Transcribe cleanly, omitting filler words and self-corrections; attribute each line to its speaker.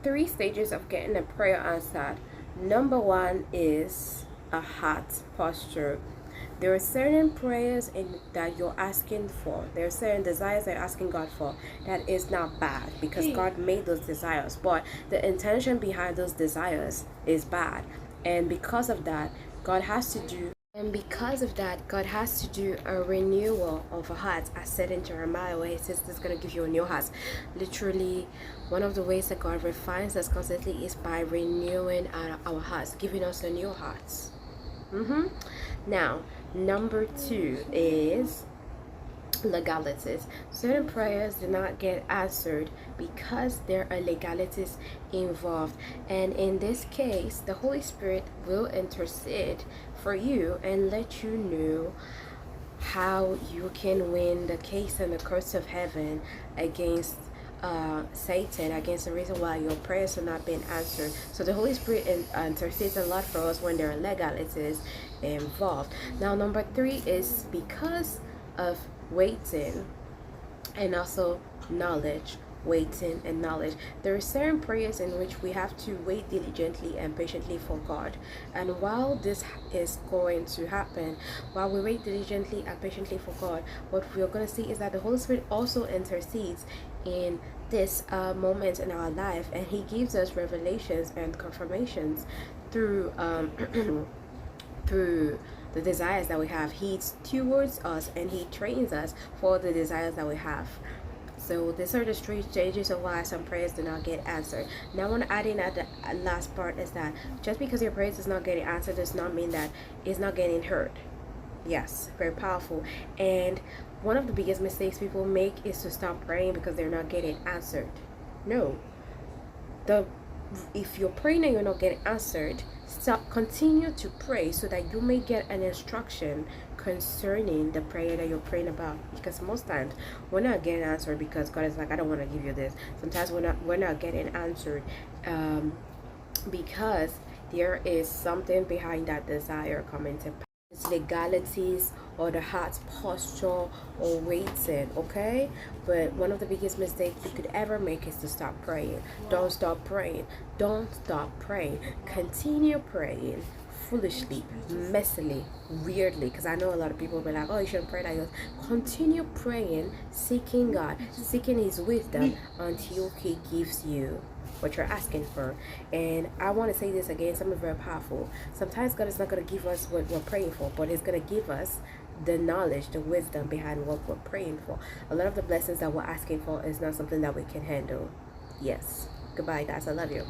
Speaker 1: three stages of getting a prayer answered. Number one is a heart posture. There are certain prayers that you're asking for. There are certain desires that you're asking God for that is not bad because God made those desires, but the intention behind those desires is bad. And because of that, God has to do God has to do a renewal of a heart, as said in Jeremiah, where he says he's going to give you a new heart. Literally, one of the ways that God refines us constantly is by renewing our hearts, giving us a new heart. Now, number two is legalities. Certain prayers do not get answered because there are legalities involved, and in this case the Holy Spirit will intercede for you and let you know how you can win the case in the courts of heaven against Satan, against the reason why your prayers are not being answered. So the Holy Spirit intercedes a lot for us when there are legalities involved. Now, number three is because of waiting and also knowledge. Waiting and knowledge. There are certain prayers in which we have to wait diligently and patiently for God, and while this is going to happen, while we wait diligently and patiently for God, what we're going to see is that the Holy Spirit also intercedes in this moment in our life, and he gives us revelations and confirmations through through the desires that we have. He stewards us and he trains us for the desires that we have. So these are the three stages of why some prayers do not get answered. Now I want to add in at the last part is that just because your prayers is not getting answered does not mean that it's not getting heard. Yes, very powerful. And one of the biggest mistakes people make is to stop praying because they're not getting answered. No. If you're praying and you're not getting answered, continue to pray so that you may get an instruction concerning the prayer that you're praying about, because most times we're not getting answered because God is like, I don't want to give you this. Sometimes we're not getting answered because there is something behind that desire coming to pass. It's legalities or the heart posture or waiting, okay? But one of the biggest mistakes you could ever make is to stop praying. Don't stop praying. Don't stop praying. Continue praying foolishly, messily, weirdly, because I know a lot of people will be like, oh, you shouldn't pray like this. Continue praying, seeking God, seeking his wisdom until he gives you what you're asking for. And I want to say this again, something very powerful. Sometimes God is not going to give us what we're praying for, but he's going to give us the knowledge, the wisdom behind what we're praying for. A lot of the blessings that we're asking for is not something that we can handle. Yes. Goodbye, guys. I love you.